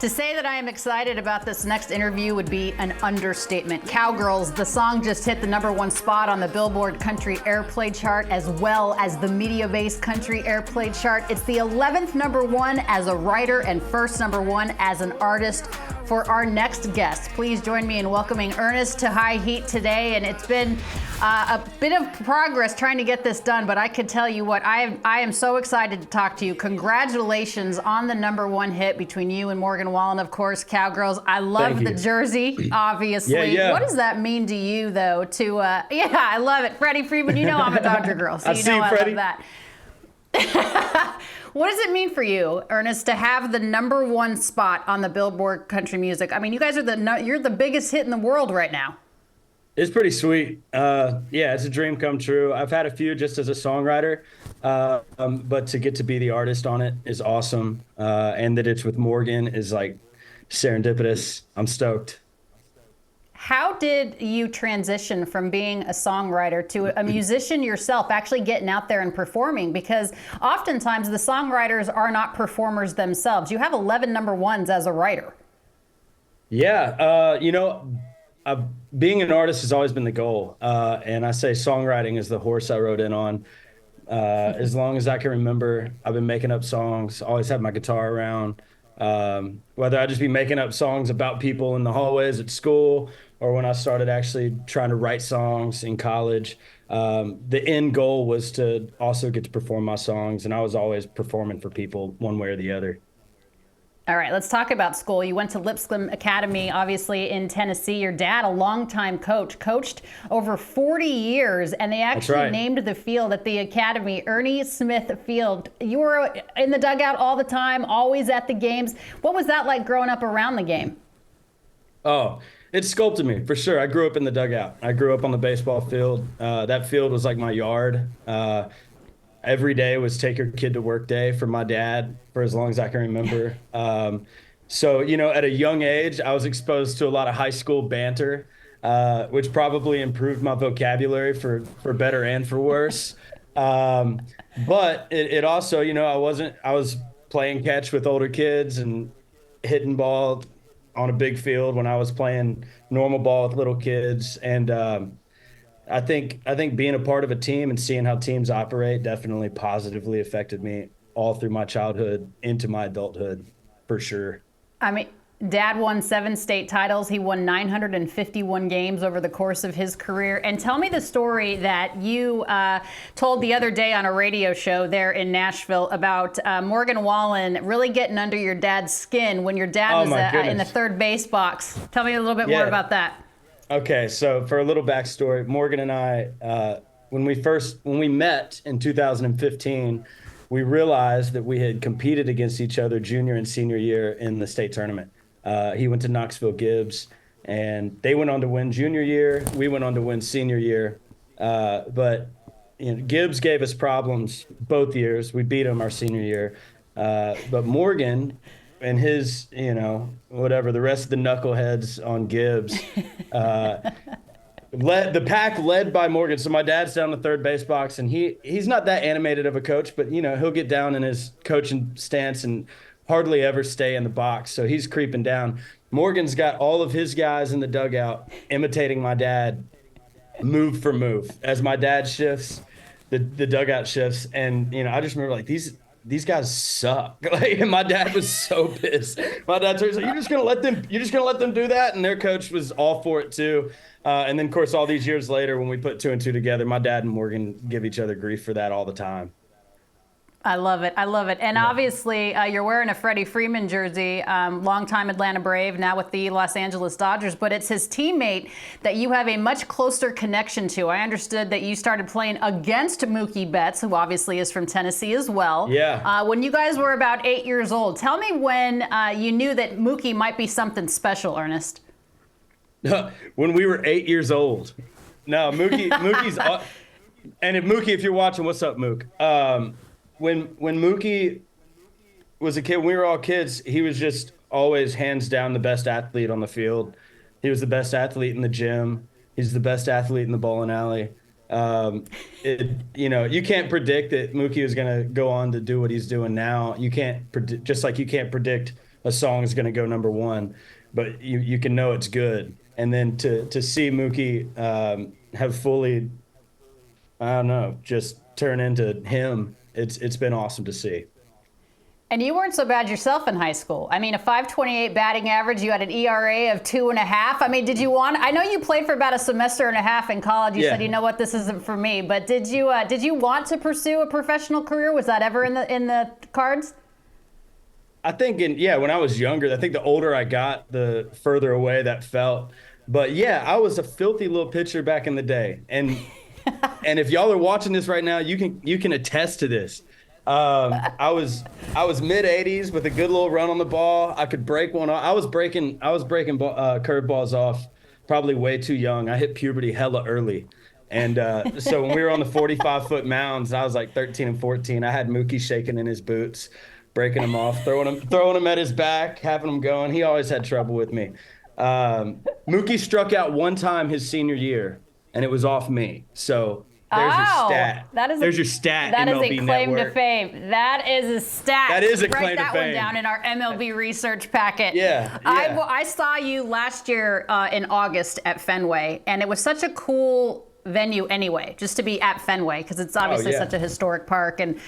To say that I am excited about this next interview would be an understatement. Cowgirls, the song just hit the #1 spot on the Billboard Country Airplay chart, as well as the media-based country airplay chart. It's the 11th #1 as a writer and first #1 as an artist. For our next guest, please join me in welcoming Ernest to High Heat today. And it's been a bit of progress trying to get this done, but I could tell you what, I am so excited to talk to you. Congratulations on the #1 hit between you and Morgan Wallen, of course, Cowgirls. I love the jersey, obviously. Yeah. What does that mean to you, though? Yeah, I love it. Freddie Freeman, you know I'm a Dodger girl, so you know I love that. What does it mean for you, Ernest, to have the #1 spot on the Billboard Country Music? I mean, you guys are you're the biggest hit in the world right now. It's pretty sweet. Yeah, it's a dream come true. I've had a few just as a songwriter, but to get to be the artist on it is awesome. And that it's with Morgan is like serendipitous. I'm stoked. How did you transition from being a songwriter to a musician yourself, actually getting out there and performing? Because oftentimes the songwriters are not performers themselves. You have 11 #1s as a writer. Yeah, being an artist has always been the goal. And I say songwriting is the horse I rode in on. As long as I can remember, I've been making up songs, always had my guitar around. Whether I just be making up songs about people in the hallways at school, or when I started actually trying to write songs in college, the end goal was to also get to perform my songs, and I was always performing for people one way or the other. All right, let's talk about school. You went to Lipscomb Academy, obviously, in Tennessee. Your dad, a longtime coach, coached over 40 years, and they actually named the field at the academy Ernest Smith Field. You were in the dugout all the time, always at the games. What was that like growing up around the game? Oh, it sculpted me, for sure. I grew up in the dugout. I grew up on the baseball field. That field was like my yard. Every day was take your kid to work day for my dad for as long as I can remember. So, at a young age, I was exposed to a lot of high school banter, which probably improved my vocabulary for better and for worse. But it also, I was playing catch with older kids and hitting ball on a big field when I was playing normal ball with little kids. And I think being a part of a team and seeing how teams operate definitely positively affected me all through my childhood into my adulthood, for sure. I mean, Dad won 7 state titles. He won 951 games over the course of his career. And tell me the story that you told the other day on a radio show there in Nashville about Morgan Wallen really getting under your dad's skin when your dad was in the third base box. Tell me a little bit more about that. Okay, so for a little backstory, Morgan and I, when we met in 2015, we realized that we had competed against each other junior and senior year in the state tournament. He went to Knoxville Gibbs, and they went on to win junior year. We went on to win senior year. But Gibbs gave us problems both years. We beat him our senior year. But Morgan and his, the rest of the knuckleheads on Gibbs, the pack led by Morgan. So my dad's down the third base box, and he's not that animated of a coach, but he'll get down in his coaching stance and hardly ever stay in the box. So he's creeping down. Morgan's got all of his guys in the dugout imitating my dad move for move. As my dad shifts, the dugout shifts, and I just remember like these guys suck. And my dad was so pissed. My dad told me, like, you're just gonna let them do that? And their coach was all for it too. And then of course all these years later, when we put 2 and 2 together, my dad and Morgan give each other grief for that all the time. I love it. And obviously, you're wearing a Freddie Freeman jersey, longtime Atlanta Brave, now with the Los Angeles Dodgers, but it's his teammate that you have a much closer connection to. I understood that you started playing against Mookie Betts, who obviously is from Tennessee as well. Yeah. When you guys were about 8 years old. Tell me when you knew that Mookie might be something special, Ernest. When we were 8 years old. No, Mookie's... and if you're watching, what's up, Mook? When Mookie was a kid, when we were all kids, he was just always hands down the best athlete on the field. He was the best athlete in the gym. He's the best athlete in the bowling alley. You can't predict that Mookie is going to go on to do what he's doing now. You can't predict, just like you can't predict a song is going to go number one, but you can know it's good. And then to see Mookie have fully, I don't know, just turn into him. It's been awesome to see. And you weren't so bad yourself in high school. I mean, a 5.28 batting average. You had an ERA of 2.5. I mean, did you want? I know you played for about a semester and a half in college. You said, you know what, this isn't for me. But did you want to pursue a professional career? Was that ever in the cards? I think when I was younger, I think the older I got, the further away that felt. But yeah, I was a filthy little pitcher back in the day, and if y'all are watching this right now, you can attest to this. I was mid 80s with a good little run on the ball. I could break one off. I was breaking curveballs off probably way too young. I hit puberty hella early. And so when we were on the 45-foot mounds, I was like 13 and 14. I had Mookie shaking in his boots, breaking them off, throwing him at his back, having him going. He always had trouble with me. Mookie struck out one time his senior year, and it was off me. So there's your stat. There's your stat. That MLB is a claim Network. to fame. That is a stat. That is a Write claim to that fame. one down in our MLB research packet. Yeah. I saw you last year in August at Fenway, and it was such a cool venue anyway, just to be at Fenway, because it's obviously such a historic park, and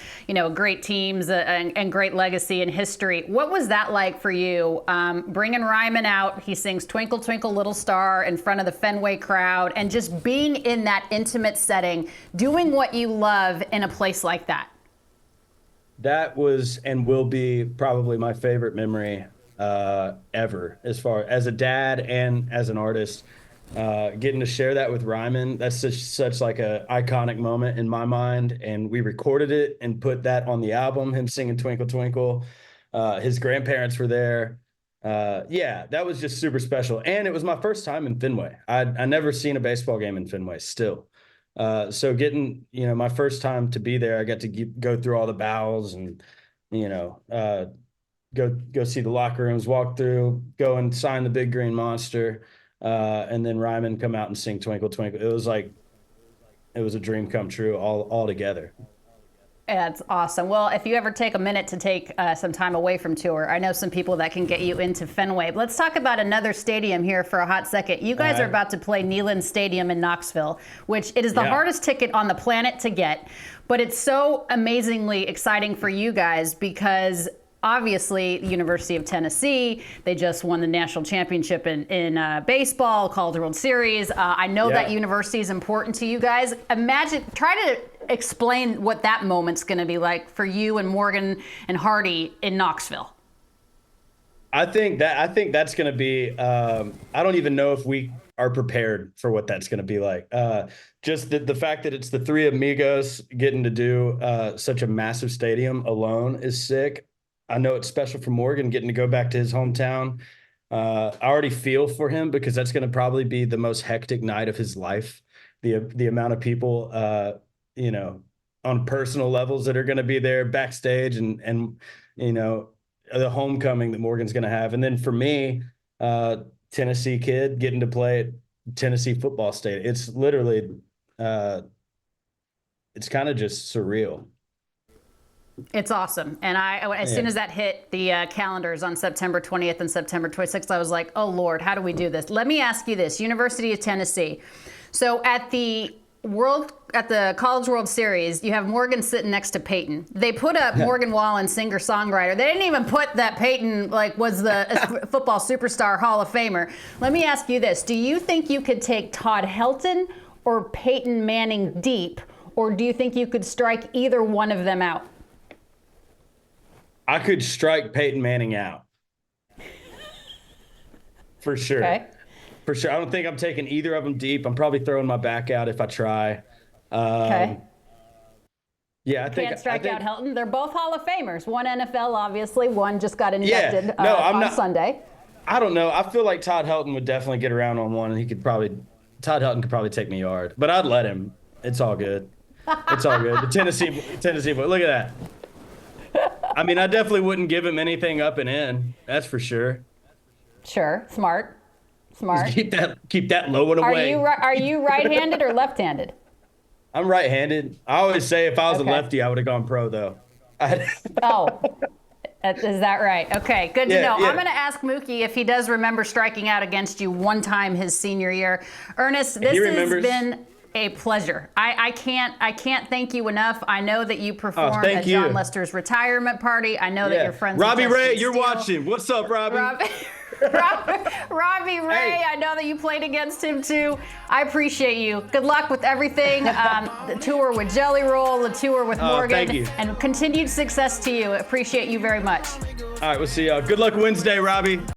great teams and great legacy and history. What was that like for you, bringing Ryman out? He sings Twinkle Twinkle Little Star in front of the Fenway crowd, and just being in that intimate setting, doing what you love in a place like that. That was and will be probably my favorite memory ever, as far as a dad and as an artist. Getting to share that with Ryman, that's such like a iconic moment in my mind. And we recorded it and put that on the album, him singing Twinkle Twinkle. His grandparents were there. That was just super special. And it was my first time in Fenway. I never seen a baseball game in Fenway still. So getting, my first time to be there, I got to go through all the bows and, go see the locker rooms, walk through, go and sign the big green monster. And then Ryman come out and sing Twinkle Twinkle. It was a dream come true all together. That's awesome. Well, if you ever take a minute to take some time away from tour, I know some people that can get you into Fenway. But let's talk about another stadium here for a hot second. You guys are about to play Neyland Stadium in Knoxville, which it is the hardest ticket on the planet to get. But it's so amazingly exciting for you guys because obviously, the University of Tennessee, they just won the national championship in baseball, College World Series. I know that university is important to you guys. Try to explain what that moment's going to be like for you and Morgan and Hardy in Knoxville. I think that's going to be, I don't even know if we are prepared for what that's going to be like. Just the fact that it's the three amigos getting to do such a massive stadium alone is sick. I know it's special for Morgan getting to go back to his hometown. I already feel for him because that's going to probably be the most hectic night of his life. The amount of people, on personal levels that are going to be there backstage and the homecoming that Morgan's going to have. And then for me, Tennessee kid getting to play at Tennessee football stadium. It's literally, it's kind of just surreal. It's awesome. And as soon as that hit the calendars on September 20th and September 26th, I was like, oh, Lord, how do we do this? Let me ask you this. University of Tennessee. So at the College World Series, you have Morgan sitting next to Peyton. They put up Morgan Wallen, singer-songwriter. They didn't even put that Peyton was the football superstar Hall of Famer. Let me ask you this. Do you think you could take Todd Helton or Peyton Manning deep, or do you think you could strike either one of them out? I could strike Peyton Manning out. For sure. Okay. For sure. I don't think I'm taking either of them deep. I'm probably throwing my back out if I try. Okay. Yeah, I think. Can't strike out Helton. They're both Hall of Famers. One NFL, obviously. One just got inducted on Sunday. I don't know. I feel like Todd Helton would definitely get around on one, and Todd Helton could probably take me yard. But I'd let him. It's all good. It's all good. The Tennessee boy. Look at that. I mean, I definitely wouldn't give him anything up and in. That's for sure. Sure. Smart. Keep that low and away. Are you right-handed or left-handed? I'm right-handed. I always say if I was a lefty, I would have gone pro, though. Oh, Is that right? Okay, good to know. Yeah. I'm going to ask Mookie if he does remember striking out against you one time his senior year. Ernest, this has been a pleasure. I can't thank you enough. I know that you performed at John Lester's retirement party. I know that you're friends with Robbie Ray, Justin you're Steele. watching. What's up, Robbie? Robbie Ray, Hey. I know that you played against him too. I appreciate you. Good luck with everything. The tour with Jelly Roll, the tour with Morgan, thank you. and continued success to you. Appreciate you very much. All right, we'll see y'all. Good luck Wednesday, Robbie.